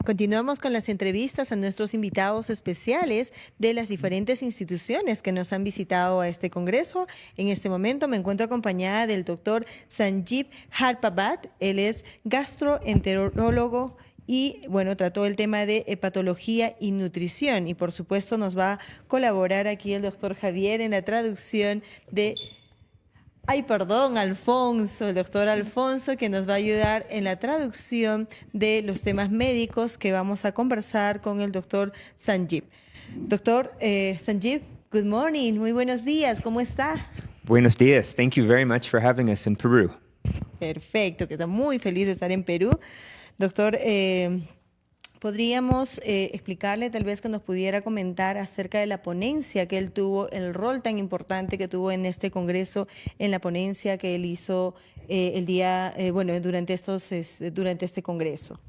Continuamos con las entrevistas a nuestros invitados especiales de las diferentes instituciones que nos han visitado a este congreso. En este momento me encuentro acompañada del doctor Sanjeev Harpabat. Él es gastroenterólogo y, bueno, trató el tema de hepatología y nutrición. Y, por supuesto, nos va a colaborar aquí el doctor Javier en la traducción de... Ay, perdón, Alfonso, el doctor Alfonso, que nos va a ayudar en la traducción de los temas médicos que vamos a conversar con el doctor Sanjeev. Doctor Sanjeev, good morning, muy buenos días, ¿cómo está? Buenos dias. Thank you very much for having us in Peru. Perfecto, que está muy feliz de estar en Perú. Doctor, ¿podríamos explicarle tal vez que nos pudiera comentar acerca de la ponencia que él tuvo, el rol tan importante que tuvo en este congreso, en la ponencia que él hizo el día, durante este congreso?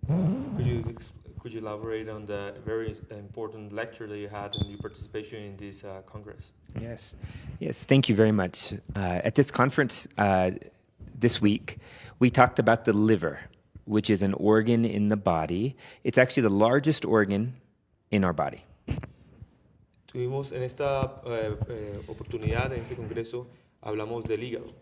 Could you elaborate on the very important lecture that you had and your participation in this Congress? Yes. Thank you very much. At this conference this week, we talked about the liver, which is an organ in the body. It's actually the largest organ in our body. Tuvimos en esta oportunidad, en este congreso, hablamos del hígado.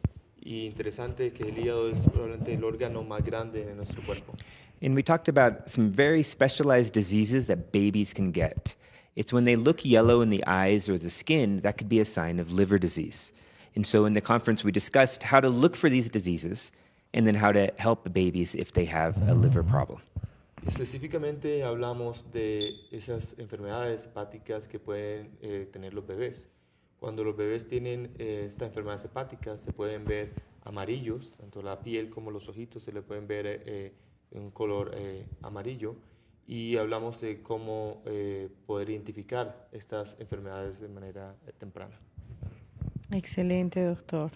Y interesante que el hígado es probablemente el órgano más grande de nuestro cuerpo. And we talked about some very specialized diseases that babies can get. It's when they look yellow in the eyes or the skin, that could be a sign of liver disease. And so in the conference, we discussed how to look for these diseases and then how to help babies if they have a liver problem. Específicamente hablamos de esas enfermedades hepáticas que pueden tener los bebés. Cuando los bebés tienen estas enfermedades hepáticas, se pueden ver amarillos, tanto la piel como los ojitos se le pueden ver un color amarillo, y hablamos de cómo poder identificar estas enfermedades de manera temprana. Excelente, doctor.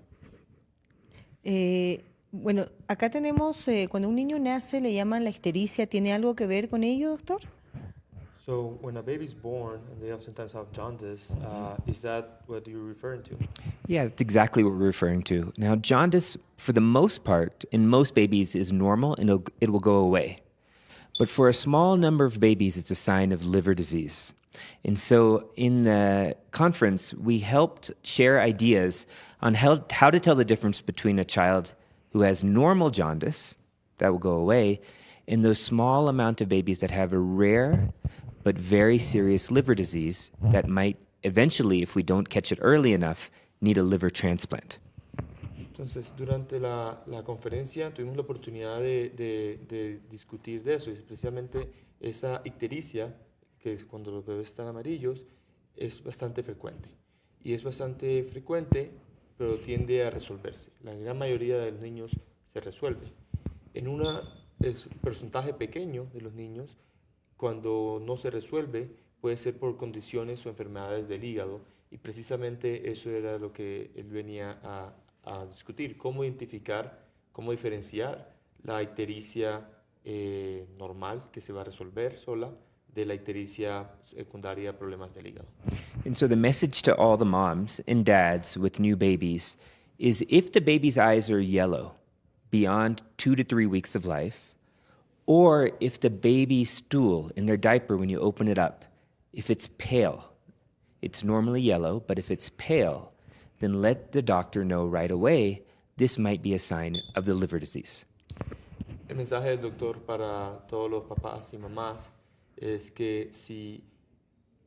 Bueno, acá tenemos, cuando un niño nace le llaman la ictericia. ¿Tiene algo que ver con ello, doctor? So when a baby's born and they oftentimes have jaundice, is that what you're referring to? Yeah, that's exactly what we're referring to. Now, jaundice, for the most part, in most babies is normal and it will go away. But for a small number of babies, it's a sign of liver disease. And so in the conference, we helped share ideas on how to tell the difference between a child who has normal jaundice, that will go away, and those small amount of babies that have a rare but very serious liver disease that might eventually, if we don't catch it early enough, need a liver transplant. Entonces, durante la conferencia tuvimos la oportunidad de discutir de eso, y especialmente esa ictericia, que es cuando los bebés están amarillos, es bastante frecuente. Y es bastante frecuente, pero tiende a resolverse. La gran mayoría de los niños se resuelve. En un porcentaje pequeño de los niños, cuando no se resuelve, puede ser por condiciones o enfermedades del hígado, y precisamente eso era lo que él venía a discutir: cómo identificar, cómo diferenciar la ictericia normal, que se va a resolver sola, de la ictericia secundaria, problemas del hígado. And so the message to all the moms and dads with new babies is if the baby's eyes are yellow beyond 2 to 3 weeks of life, or if the baby's stool in their diaper, when you open it up, if it's pale, it's normally yellow, but if it's pale, then let the doctor know right away this might be a sign of the liver disease. El mensaje del doctor para todos los papás y mamás es que si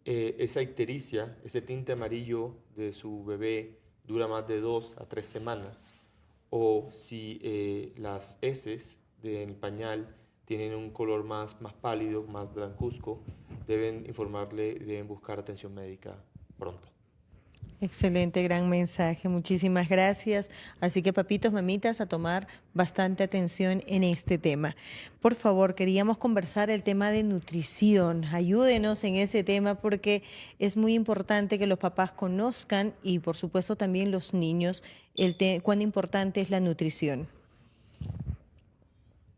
esa ictericia, ese tinte amarillo de su bebé dura más de 2 a 3 semanas, o si las heces del pañal tienen un color más pálido, más blancuzco, deben informarle, deben buscar atención médica pronto. Excelente, gran mensaje. Muchísimas gracias. Así que, papitos, mamitas, a tomar bastante atención en este tema. Por favor, queríamos conversar el tema de nutrición. Ayúdenos en ese tema porque es muy importante que los papás conozcan y, por supuesto, también los niños, cuán importante es la nutrición.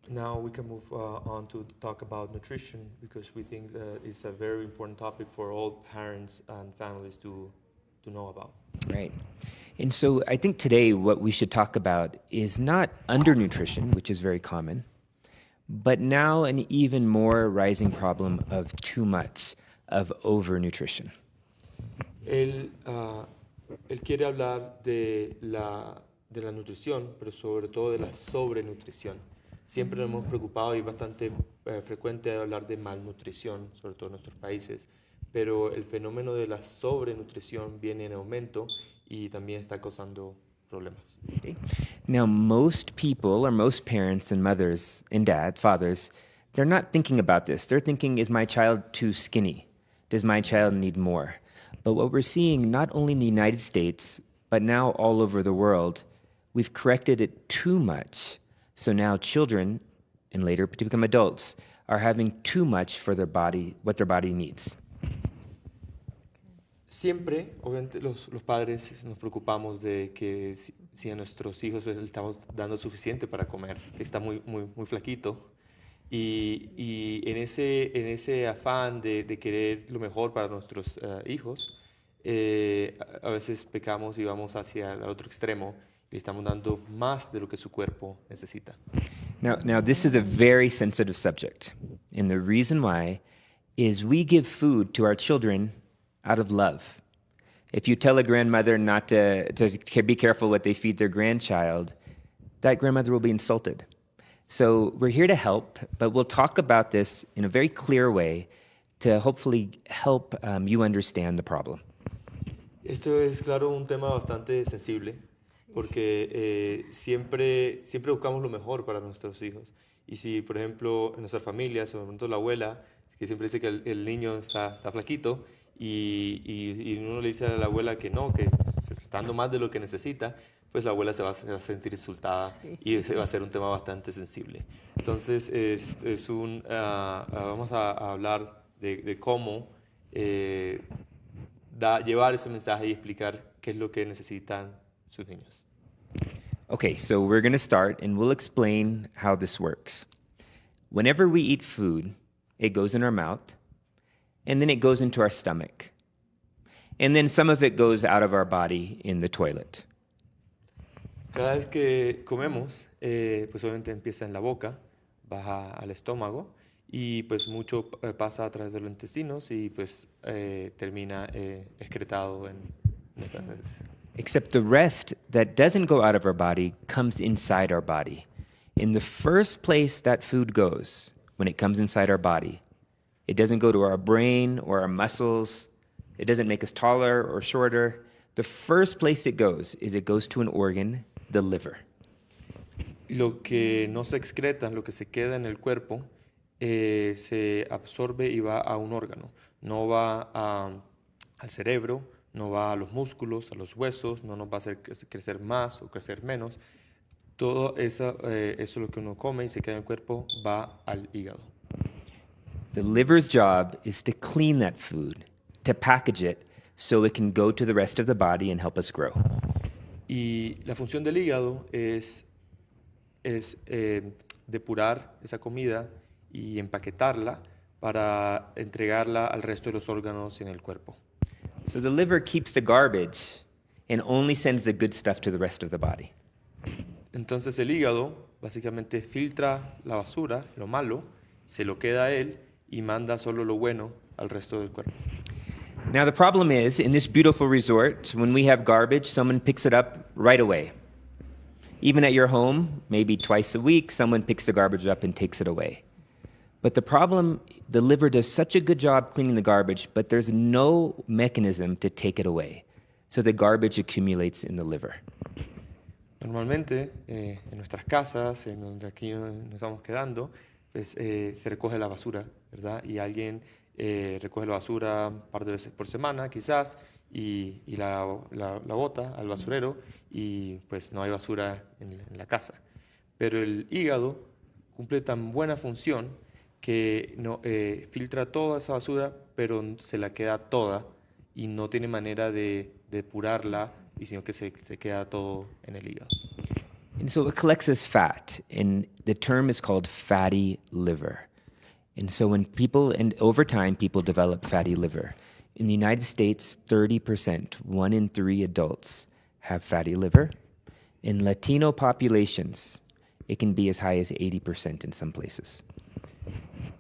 Now we can move on to talk about nutrition, because we think that it's a very important topic for all parents and families to know about. Right. And so I think today what we should talk about is not undernutrition, which is very common, but now an even more rising problem of too much, of overnutrition. Él quiere hablar de la nutrición, pero sobre todo de la sobrenutrición. Siempre nos hemos preocupado y es bastante frecuente hablar de malnutrición, sobre todo en nuestros países, pero el fenómeno de la sobrenutrición viene en aumento y también está causando problemas. Okay. Now, most people, or most parents and mothers and fathers, they're not thinking about this. They're thinking, is my child too skinny? Does my child need more? But what we're seeing, not only in the United States, but now all over the world, we've corrected it too much. So now children, and later to become adults, are having too much for their body, what their body needs. Siempre, obviamente, los padres nos preocupamos de que si a nuestros hijos les estamos dando suficiente para comer, que está muy flaquito. Y en ese afán de querer lo mejor para nuestros hijos, a veces pecamos y vamos hacia el otro extremo y estamos dando más de lo que su cuerpo necesita. Now this is a very sensitive subject. And the reason why is we give food to our children out of love. If you tell a grandmother not to be careful what they feed their grandchild, that grandmother will be insulted. So we're here to help, but we'll talk about this in a very clear way to hopefully help you understand the problem. Esto es, claro, un tema bastante sensible, porque siempre buscamos lo mejor para nuestros hijos. Y si, por ejemplo, en nuestras familias, o de pronto la abuela, que siempre dice que el niño está flaquito, y uno le dice a la abuela que no, que se está dando más de lo que necesita, pues la abuela se va a sentir insultada y va a ser un tema bastante sensible. Entonces, vamos a hablar de cómo llevar ese mensaje y explicar qué es lo que necesitan sus niños. Okay, so we're going to start and we'll explain how this works. Whenever we eat food, it goes in our mouth, and then it goes into our stomach. And then some of it goes out of our body in the toilet. Cada vez que comemos, pues obviamente empieza en la boca, baja al estómago y pues mucho pasa a través de los intestinos y pues termina excretado en nuestras heces. Except the rest that doesn't go out of our body comes inside our body. In the first place that food goes, when it comes inside our body, it doesn't go to our brain or our muscles. It doesn't make us taller or shorter. The first place it goes to an organ, the liver. Lo que no se excreta, lo que se queda en el cuerpo, se absorbe y va a un órgano. No va al cerebro, no va a los músculos, a los huesos, no nos va a hacer crecer más o crecer menos. Todo eso es lo que uno come y se queda en el cuerpo, va al hígado. The liver's job is to clean that food, to package it so it can go to the rest of the body and help us grow. Y la función del hígado es depurar esa comida y empaquetarla para entregarla al resto de los órganos en el cuerpo. So the liver keeps the garbage and only sends the good stuff to the rest of the body. Entonces el hígado básicamente filtra la basura, lo malo, se lo queda a él y manda solo lo bueno al resto del cuerpo. Now the problem is, in this beautiful resort, when we have garbage, someone picks it up right away. Even at your home, maybe twice a week, someone picks the garbage up and takes it away. But the problem, the liver does such a good job cleaning the garbage, but there's no mechanism to take it away. So the garbage accumulates in the liver. Normalmente, en nuestras casas, en donde aquí nos estamos quedando, pues, se recoge la basura, ¿verdad? Y alguien recoge la basura un par de veces por semana, quizás, y la bota al basurero, y pues no hay basura en la casa. Pero el hígado cumple tan buena función que filtra toda esa basura, pero se la queda toda y no tiene manera de depurarla, sino que se queda todo en el hígado. And so it collects as fat, and the term is called fatty liver. And so when and over time, people develop fatty liver. In the United States, 30%, 1 in 3 adults have fatty liver. In Latino populations, It can be as high as 80% in some places.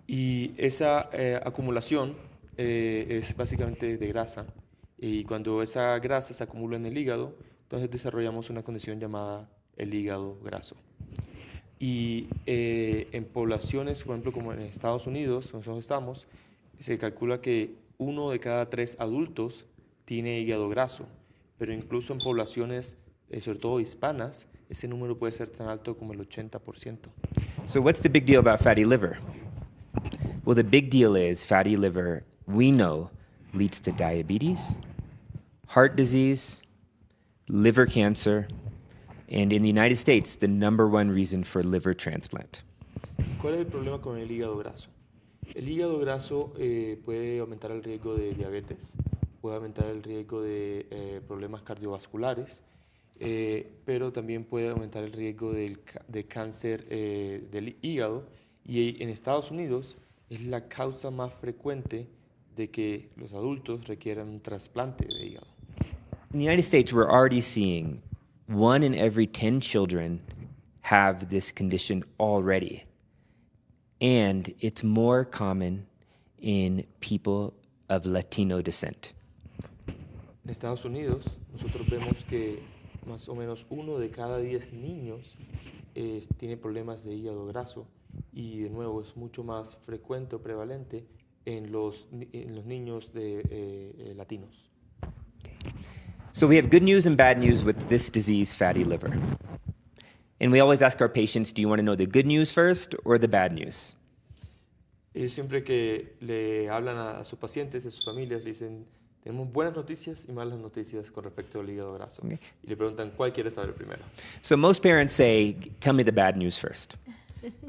Y esa acumulación es básicamente de grasa. Y cuando esa grasa se acumula en el hígado, entonces desarrollamos una condición llamada el hígado graso. Y en poblaciones, por ejemplo, como en Estados Unidos, donde nosotros estamos, se calcula que 1 de cada 3 adultos tiene hígado graso. Pero incluso en poblaciones, sobre todo hispanas, ese número puede ser tan alto como el 80%. So, what's the big deal about fatty liver? Well, the big deal is fatty liver, we know, leads to diabetes, heart disease, liver cancer, and in the United States, the #1 reason for liver transplant. ¿Cuál es el problema con el hígado graso? El hígado graso puede aumentar el riesgo de diabetes, puede aumentar el riesgo de problemas cardiovasculares, pero también puede aumentar el riesgo de cáncer del hígado. Y en Estados Unidos es la causa más frecuente de que los adultos requieran un trasplante de hígado. In the United States, we're already seeing 1 in every 10 children have this condition already. And it's more common in people of Latino descent. En Estados Unidos, nosotros vemos que más o menos 1 de cada 10 niños tiene problemas de hígado graso, y de nuevo es mucho más frecuente o prevalente en los niños de latinos. So we have good news and bad news with this disease, fatty liver. And we always ask our patients, do you want to know the good news first or the bad news? Ellos siempre que le hablan a sus pacientes, a sus familias, le dicen, tenemos buenas noticias y malas noticias con respecto al hígado graso. Okay. Y le preguntan, ¿cuál quieres saber primero? So most parents say, tell me the bad news first.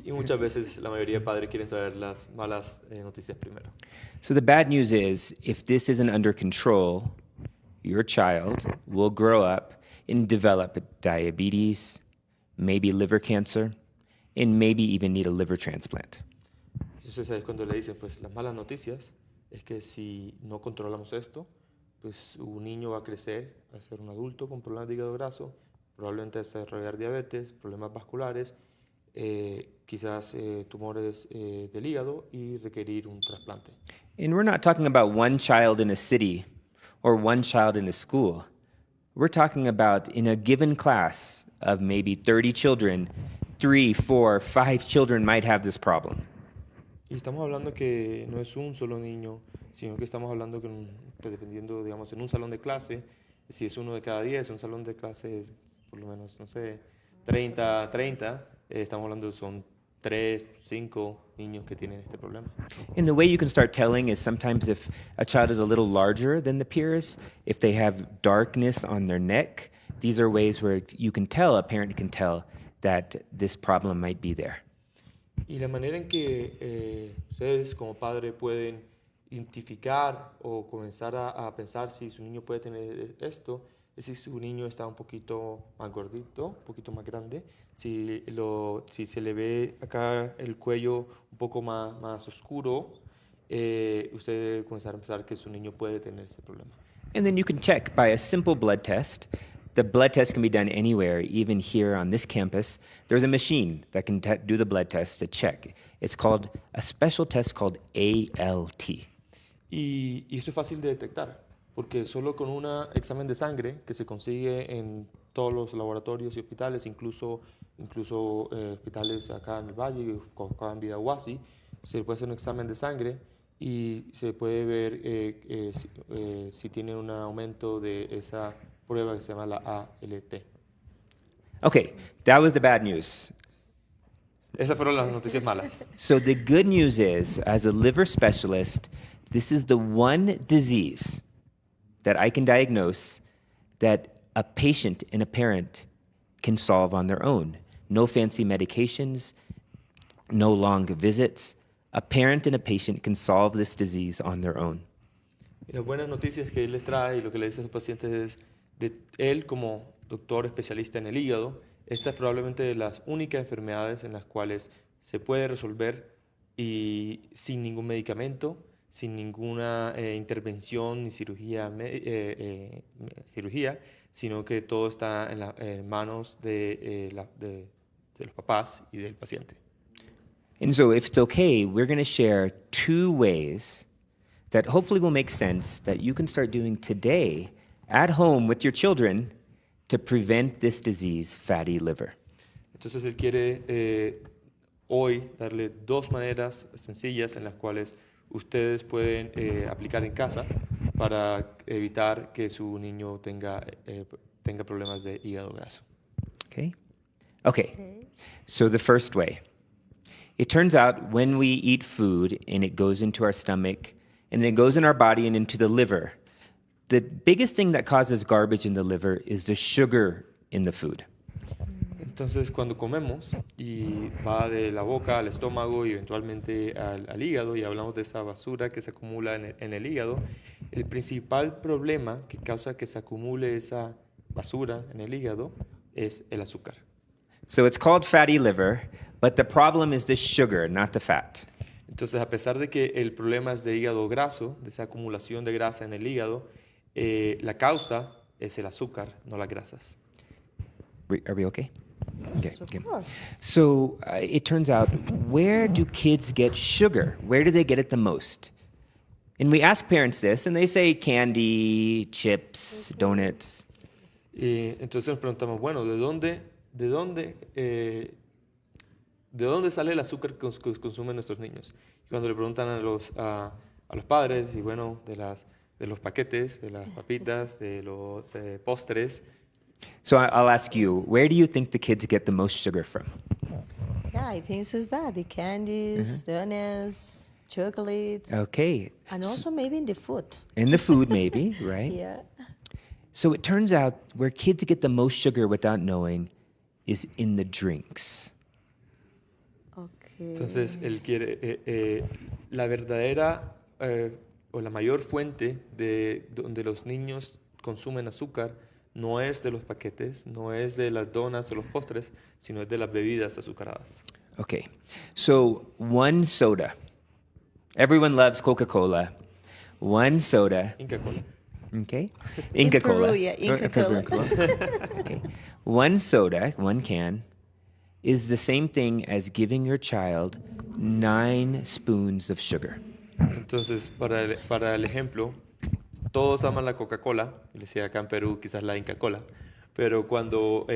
Y muchas veces la mayoría de padres quieren saber las malas noticias primero. So the bad news is, if this isn't under control, your child will grow up and develop diabetes, maybe liver cancer, and maybe even need a liver transplant. Entonces es cuando le dicen, pues las malas noticias es que si no controlamos esto, pues un niño va a crecer, va a ser un adulto con problemas de hígado graso, probablemente desarrollar diabetes, problemas vasculares, quizás tumores del hígado y requerir un trasplante. And we're not talking about one child in a city or one child in a school. We're talking about in a given class of maybe 30 children, 3, 4, 5 children might have this problem. Y estamos hablando que no es un solo niño, sino que estamos hablando que, pues, dependiendo, digamos, en un salón de clase, si es 1 de cada 10, un salón de clase es por lo menos, no sé, 30, estamos hablando son 3, 5 niños que tienen este problema. And the way you can start telling is sometimes if a child is a little larger than the peers, if they have darkness on their neck, these are ways where you can tell, a parent can tell that this problem might be there. Y la manera en que ustedes como padre pueden identificar o comenzar a pensar si su niño puede tener esto es si su niño está un poquito más gordito, un poquito más grande, si se le ve acá el cuello un poco más oscuro, usted debe comenzar a pensar que su niño puede tener ese problema. And then you can check by a simple blood test. The blood test can be done anywhere, even here on this campus. There's a machine that can do the blood test to check. It's called a special test called ALT. Y esto es fácil de detectar, porque solo con un examen de sangre que se consigue en todos los laboratorios y hospitales, incluso hospitales acá en el Valle, acá en Vidahuasi, se puede hacer un examen de sangre y se puede ver si tiene un aumento de esa prueba que se llama la ALT. Okay, that was the bad news. Esas fueron las noticias malas. So the good news is, as a liver specialist, this is the one disease that I can diagnose that a patient and a parent can solve on their own. No fancy medications, no long visits. A parent and a patient can solve this disease on their own. Y las buenas noticias que él les trae y lo que le dice a sus pacientes es, de él como doctor especialista en el hígado, esta es probablemente de las únicas enfermedades en las cuales se puede resolver y sin ningún medicamento, sin ninguna intervención ni cirugía, sino que todo está en manos de de los papás y del paciente. And so, if it's okay, we're going to share 2 ways that hopefully will make sense that you can start doing today at home with your children to prevent this disease, fatty liver. Entonces él quiere hoy darle 2 maneras sencillas en las cuales ustedes pueden aplicar en casa para evitar que su niño tenga problemas de hígado graso. Okay. So the first way. It turns out when we eat food and it goes into our stomach and then it goes in our body and into the liver, the biggest thing that causes garbage in the liver is the sugar in the food. Entonces, cuando comemos y va de la boca al estómago y eventualmente al hígado, y hablamos de esa basura que se acumula en el hígado, el principal problema que causa que se acumule esa basura en el hígado es el azúcar. So it's called fatty liver, but the problem is the sugar, not the fat. Entonces, a pesar de que el problema es de hígado graso, de esa acumulación de grasa en el hígado, la causa es el azúcar, no las grasas. Are we okay? Okay. Good. So it turns out, where do kids get sugar? Where do they get it the most? And we ask parents this, and they say candy, chips, donuts. Entonces nos preguntamos, bueno, ¿de dónde sale el azúcar que consumen nuestros niños? Y cuando le preguntan a los padres, y bueno, de los paquetes, de las papitas, de los postres. So I'll ask you, where do you think the kids get the most sugar from? Yeah, I think it's just that. The candies, donuts, chocolates. Okay. And also maybe in the food. In the food, maybe, right? Yeah. So it turns out where kids get the most sugar without knowing is in the drinks. Okay. Entonces, él quiere, la verdadera o la mayor fuente de donde los niños consumen azúcar no es de los paquetes, no es de las donas o los postres, sino es de las bebidas azucaradas. Okay. So one soda. Everyone loves Coca-Cola. One soda. Inca Kola. Okay. In Inca Peru, Cola. yeah, Inca Kola. Okay. One soda, one can, is the same thing as giving your child 9 spoons of sugar. Entonces, para el ejemplo, todos aman la Coca-Cola, y le decía acá en Perú quizás la Inca Kola, pero cuando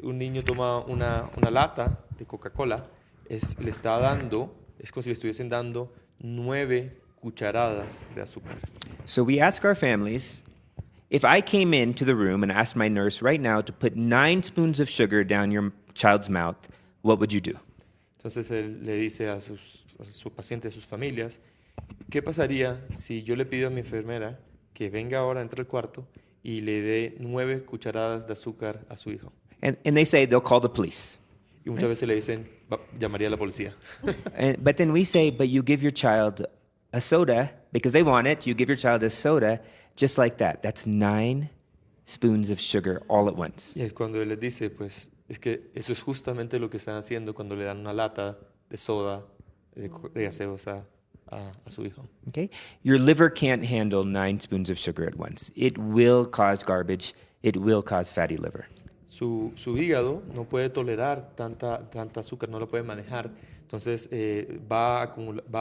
un niño toma una lata de Coca-Cola, le está dando, es como si le estuviesen dando 9 cucharadas de azúcar. So we ask our families, if I came into the room and asked my nurse right now to put 9 spoons of sugar down your child's mouth, what would you do? Entonces él le dice a sus pacientes, a sus familias, ¿qué pasaría si yo le pido a mi enfermera que venga ahora, entre al cuarto y le dé 9 cucharadas de azúcar a su hijo? And they say they'll call the police. Y muchas veces le dicen, llamaría a la policía. But then we say, but you give your child a soda because they want it. You give your child a soda just like that. That's 9 spoons of sugar all at once. Y es cuando él les dice, pues, es que eso es justamente lo que están haciendo cuando le dan una lata de soda, de gaseosa a su hijo. Okay? Your liver can't handle 9 spoons of sugar at once. It will cause garbage. It will cause fatty liver. Su hígado no puede tolerar tanta azúcar, no lo puede manejar. Entonces va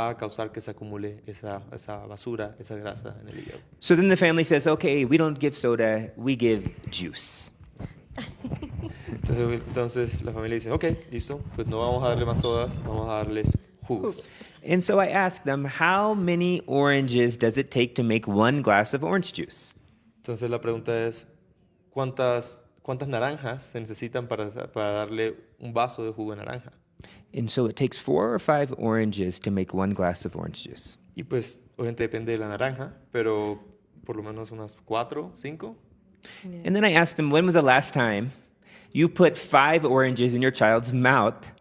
a causar que se acumule esa basura, esa grasa en el hígado. So then the family says, okay, we don't give soda, we give juice. Entonces la familia dice, ok, listo, pues no vamos a darle más sodas, vamos a darles jugos. And so I asked them, how many oranges does it take to make 1 glass of orange juice? Entonces la pregunta es, ¿cuántas naranjas se necesitan para darle un vaso de jugo de naranja? And so it takes 4 or 5 oranges to make 1 glass of orange juice. Y pues obviamente depende de la naranja, pero por lo menos unas 4, 5. And then I asked them, when was the last time you put 5 oranges in your child's mouth?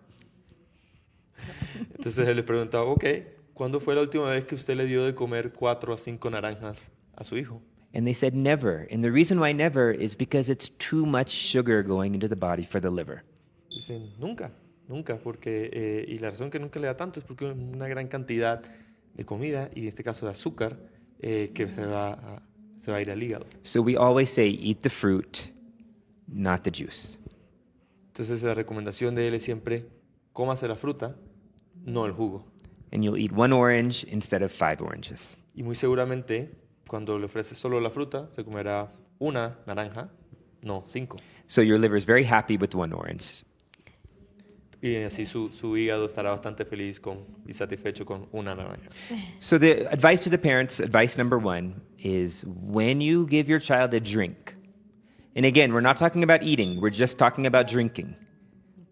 Entonces él le preguntaba, ok, ¿cuándo fue la última vez que usted le dio de comer 4 a 5 naranjas a su hijo? And they said never. And the reason why never is because it's too much sugar going into the body for the liver. Dicen, nunca, porque, y la razón que nunca le da tanto es porque una gran cantidad de comida, y en este caso de azúcar, que se va a ir al hígado. So we always say, eat the fruit, not the juice. Entonces la recomendación de él es siempre cómase la fruta, no el jugo. And you'll eat 1 orange instead of 5 oranges. Y muy seguramente cuando le ofreces solo la fruta, se comerá una naranja, no 5. So your liver is very happy with 1 orange. Y así su hígado estará bastante feliz y satisfecho con una naranja. So the advice to the parents, advice number 1, is when you give your child a drink, and again, we're not talking about eating, we're just talking about drinking,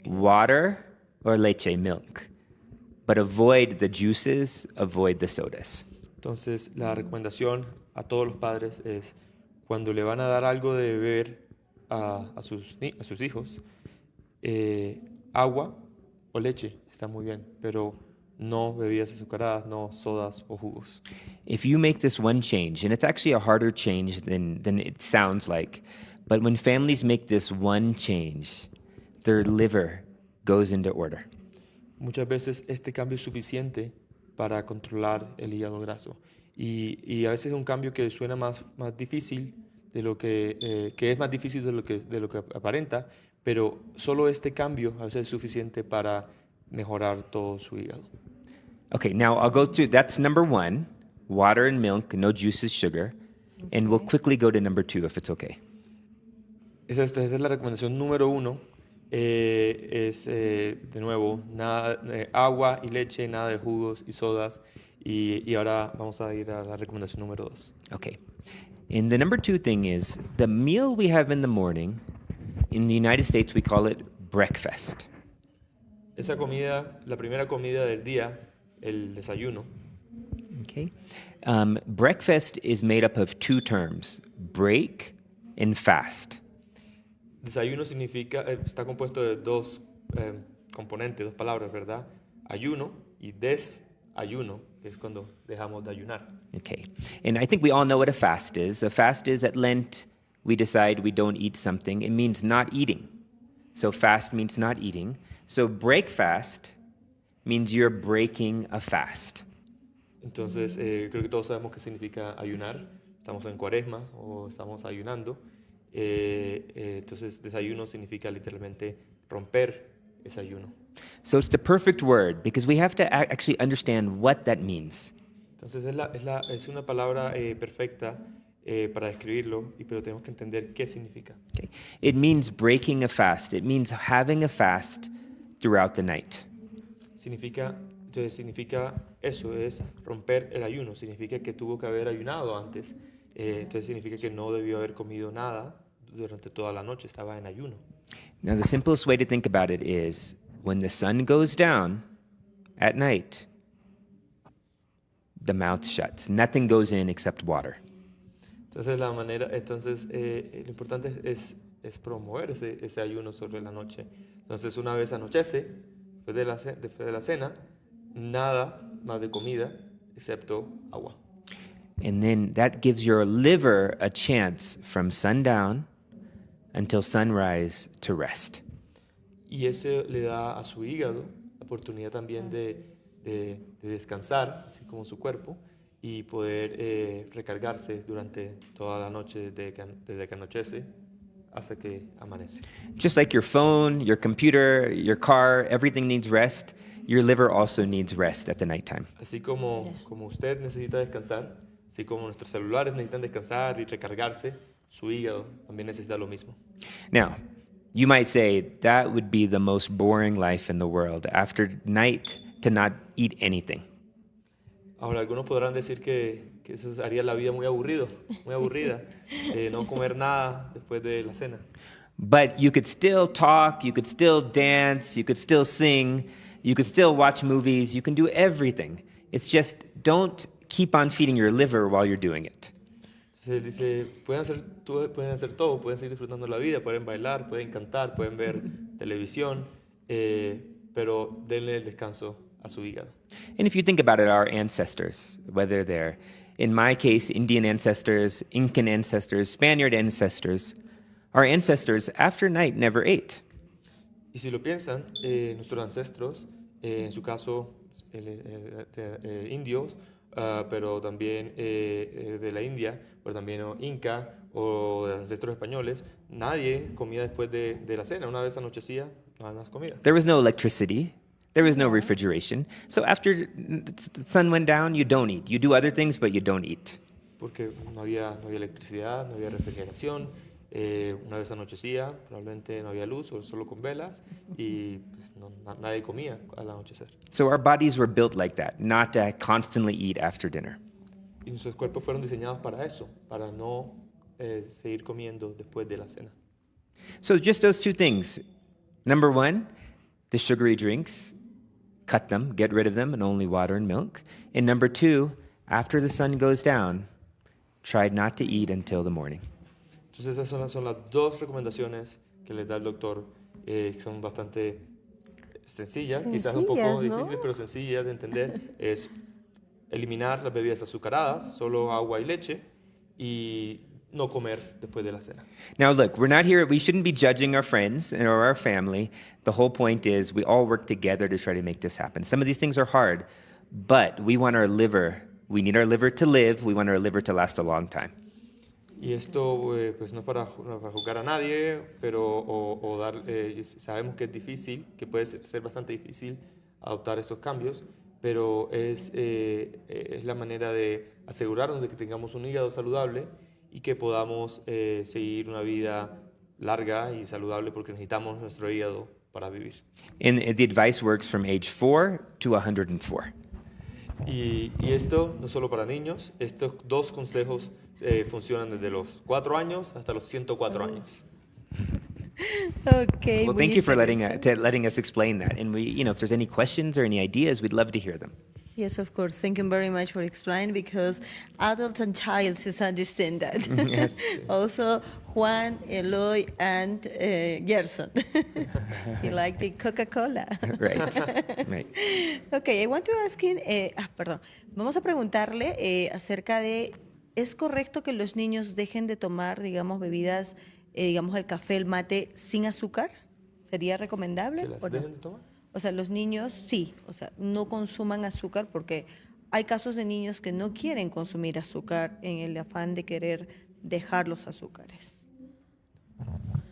water or leche, milk, but avoid the juices, avoid the sodas. Entonces, la recomendación a todos los padres es cuando le van a dar algo de beber a sus hijos, agua o leche está muy bien, pero no bebidas azucaradas, no sodas o jugos. If you make this one change, and it's actually a harder change than it sounds like, but when families make this one change, their liver goes into order. Muchas veces este cambio es suficiente para controlar el hígado graso. Y a veces es un cambio que suena más difícil de lo que es más difícil de lo que aparenta, pero solo este cambio a veces es suficiente para mejorar todo su hígado. Okay, now I'll go through, that's number 1, water and milk, no juices, sugar, and we'll quickly go to number 2 if it's okay. Esa es la recomendación número 1. De nuevo, nada, agua y leche, nada de jugos y sodas. Y ahora vamos a ir a la recomendación número 2. Okay. And the number 2 thing is the meal we have in the morning, in the United States we call it breakfast. Esa comida, la primera comida del día, el desayuno. Okay. Breakfast is made up of 2 terms, break and fast. Desayuno significa, está compuesto de 2 componentes, 2 palabras, ¿verdad? Ayuno y desayuno, que es cuando dejamos de ayunar. Okay. And I think we all know what a fast is. A fast is at Lent, we decide we don't eat something. It means not eating. So fast means not eating. So break fast means you're breaking a fast. Entonces, creo que todos sabemos qué significa ayunar. Estamos en Cuaresma o estamos ayunando. Entonces, desayuno significa literalmente romper ese ayuno. So it's the perfect word because we have to actually understand what that means. Entonces, es una palabra perfecta para describirlo, pero tenemos que entender qué significa. Okay. It means breaking a fast. It means having a fast throughout the night. Significa eso, es romper el ayuno. Significa que tuvo que haber ayunado antes. Entonces significa que no debió haber comido nada durante toda la noche, estaba en ayuno. Now, the simplest way to think about it is when the sun goes down at night, the mouth shuts. Nothing goes in except water. Entonces, lo importante es promover ese ayuno sobre la noche. Entonces, una vez anochece, después de la cena, nada más de comida excepto agua. And then that gives your liver a chance from sundown until sunrise to rest. Y eso le da a su hígado la oportunidad también de descansar, así como su cuerpo, y poder recargarse durante toda la noche desde que anochece hasta que amanece. Just like your phone, your computer, your car, everything needs rest, your liver also needs rest at the nighttime. Así como usted necesita descansar, así como nuestros celulares necesitan descansar y recargarse, su hígado también necesita lo mismo. Now, you might say that would be the most boring life in the world, after night to not eat anything. Ahora, algunos podrán decir que eso haría la vida muy aburrida, no comer nada después de la cena. But you could still talk, you could still dance, you could still sing, you could still watch movies, you can do everything. It's just don't keep on feeding your liver while you're doing it. Se dice, pueden hacer todo, pueden seguir disfrutando la vida, pueden bailar, pueden cantar, pueden ver televisión, pero denle el descanso a su hígado. And if you think about it, our ancestors, whether they're, in my case, Indian ancestors, Incan ancestors, Spaniard ancestors, our ancestors after night never ate. Y si lo piensan, nuestros ancestros, en su caso indios, pero también de la India, pero también Inca o de ancestros españoles, nadie comía después de la cena. Una vez anochecía, nada más comida. There was no electricity. There was no refrigeration. So after the sun went down, you don't eat. You do other things, but you don't eat. Porque no había electricidad, no había refrigeración. Una vez anochecía, probablemente no había luz, o solo con velas, y pues, nadie comía al anochecer. So our bodies were built like that, not to constantly eat after dinner. Y nuestros cuerpos fueron diseñados para eso, para no seguir comiendo después de la cena. So just those two things. Number one, the sugary drinks, cut them, get rid of them, and only water and milk. And number two, after the sun goes down, try not to eat until the morning. Entonces esas son las dos recomendaciones que les da el doctor, que son bastante sencillas, quizás un poco Sencillas, ¿no? difíciles, pero sencillas de entender. Es eliminar las bebidas azucaradas, solo agua y leche, y no comer después de la cena. Now, look, we're not here, we shouldn't be judging our friends or our family. The whole point is we all work together to try to make this happen. Some of these things are hard, but we want our liver, we need our liver to live, we want our liver to last a long time. Y esto pues no es para juzgar a nadie, pero sabemos que es difícil, que puede ser bastante difícil adoptar estos cambios, pero es la manera de asegurarnos de que tengamos un hígado saludable y que podamos seguir una vida larga y saludable porque necesitamos nuestro hígado para vivir. And the advice works from age 4 to 104. Y esto no solo para niños, estos dos consejos funcionan desde los 4 años hasta los 104 años. Okay. Well, muy thank you for letting interesante. us explain that. And we, if there's any questions or any ideas, we'd love to hear them. Yes, of course. Thank you very much for explaining because adults and childs understand that. Yes. Also, Juan, Eloy, and Gerson. He liked the Coca-Cola. Right. Right. Okay, I want to ask him, perdón. Vamos a preguntarle acerca de, ¿es correcto que los niños dejen de tomar, digamos, bebidas, digamos, el café, el mate sin azúcar? ¿Sería recomendable? ¿Que las o no? dejen de tomar? O sea, los niños sí, o sea, no consuman azúcar porque hay casos de niños que no quieren consumir azúcar en el afán de querer dejar los azúcares.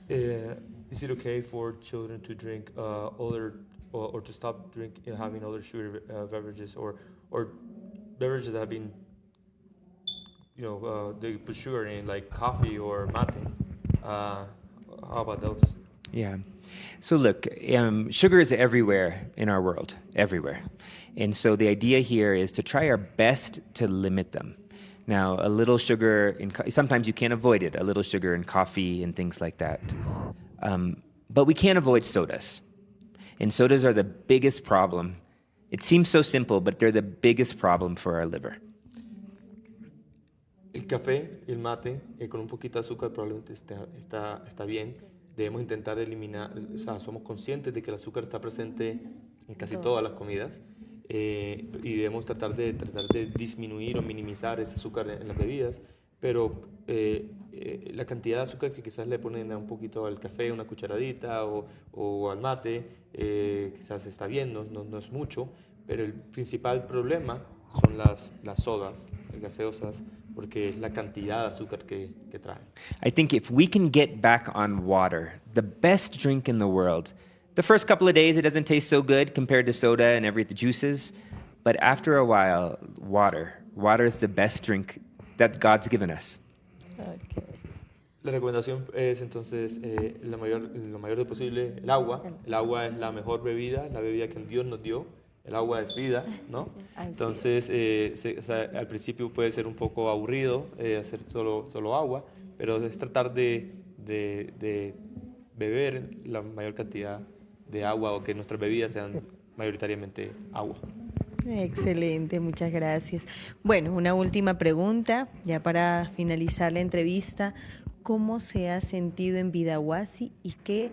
Is it okay for children to drink other or to stop having other sugar beverages or beverages that have been, they put sugar in, like coffee or mate? How about those? Yeah. So look, sugar is everywhere in our world, everywhere. And so the idea here is to try our best to limit them. Now, a little sugar, sometimes you can't avoid it, a little sugar in coffee and things like that. But we can't avoid sodas. And sodas are the biggest problem. It seems so simple, but they're the biggest problem for our liver. El café y el mate con un poquito de azúcar probablemente está bien. Debemos intentar eliminar, o sea, somos conscientes de que el azúcar está presente en casi todas las comidas y debemos tratar de disminuir o minimizar ese azúcar en las bebidas, pero la cantidad de azúcar que quizás le ponen a un poquito al café, una cucharadita o al mate, quizás está bien, no es mucho, pero el principal problema son las sodas, las gaseosas, porque es la cantidad de azúcar que traen. I think if we can get back on water, the best drink in the world, the first couple of days it doesn't taste so good compared to soda and the juices, but after a while, water is the best drink that God's given us. Okay. La recomendación es entonces lo mayor de posible el agua. El agua es la mejor bebida, la bebida que Dios nos dio. El agua es vida, ¿no? Entonces, al principio puede ser un poco aburrido hacer solo agua, pero es tratar de beber la mayor cantidad de agua o que nuestras bebidas sean mayoritariamente agua. Excelente, muchas gracias. Bueno, una última pregunta, ya para finalizar la entrevista. ¿Cómo se ha sentido en Vidahuasi y qué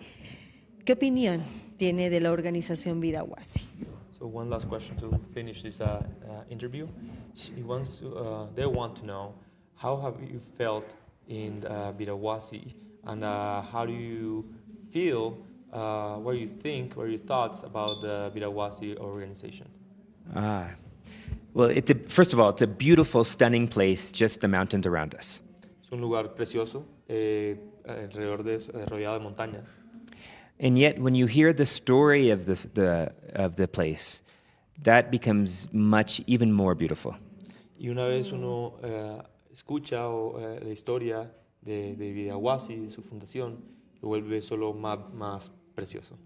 opinión tiene de la organización Vidahuasi? So one last question to finish this interview. They want to know, how have you felt in Vidahuasi, and how do you feel, what do you think, what are your thoughts about the Vidahuasi organization? Well, first of all, it's a beautiful, stunning place, just the mountains around us. Es Es un lugar precioso, rodeado de montañas. And yet, when you hear the story of the place, that becomes even more beautiful. Y una vez uno escucha la historia de Vidahuasi, de su fundación, lo vuelve solo más precioso.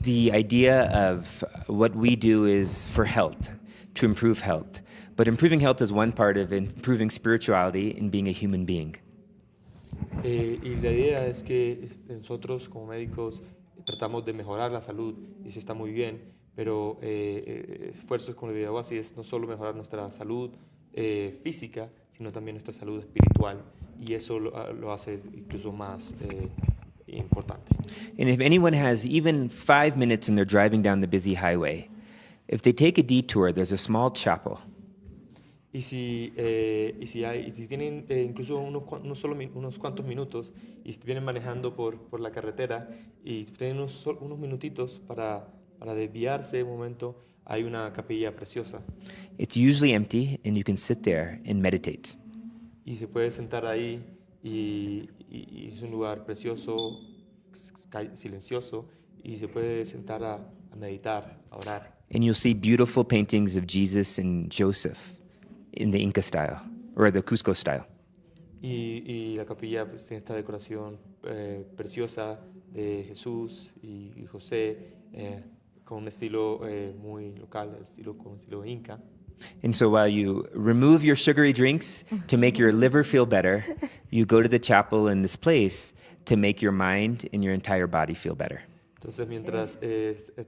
The idea of what we do is for health, to improve health. But improving health is one part of improving spirituality and being a human being. Y la idea es que nosotros como médicos tratamos de mejorar la salud, y eso está muy bien, pero esfuerzos con el Vidahuasi es no solo mejorar nuestra salud física, sino también nuestra salud espiritual, y eso lo hace incluso más importante. And if anyone has even 5 minutes and they're driving down the busy highway, if they take a detour, there's a small chapel. Y si tienen incluso unos cuantos minutos y vienen manejando por la carretera y tienen unos minutitos para desviarse un momento, hay una capilla preciosa. It's usually empty, and you can sit there and meditate. Y se puede sentar ahí y es un lugar precioso, silencioso, y se puede sentar a meditar, a orar. And you'll see beautiful paintings of Jesus and Joseph in the Inca style, or the Cusco style. Y la capilla pues, tiene esta decoración preciosa de Jesús y José, con un estilo muy local, con estilo inca. And so while you remove your sugary drinks to make your liver feel better, you go to the chapel in this place to make your mind and your entire body feel better. Entonces, mientras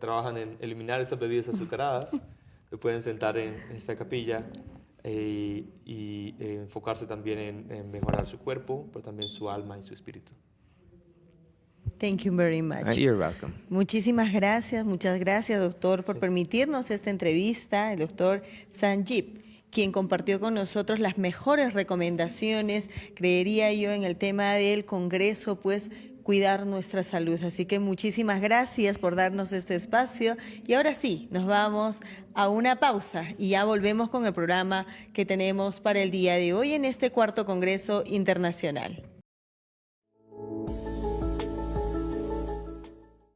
trabajan en eliminar esas bebidas azucaradas, se pueden sentar en esta capilla y enfocarse también en mejorar su cuerpo, pero también su alma y su espíritu. Thank you very much. You're welcome. Muchísimas gracias, muchas gracias, doctor, por permitirnos esta entrevista. El doctor Sanjeev, quien compartió con nosotros las mejores recomendaciones, creería yo, en el tema del Congreso, pues cuidar nuestra salud. Así que muchísimas gracias por darnos este espacio. Y ahora sí, nos vamos a una pausa y ya volvemos con el programa que tenemos para el día de hoy en este 4º Congreso Internacional.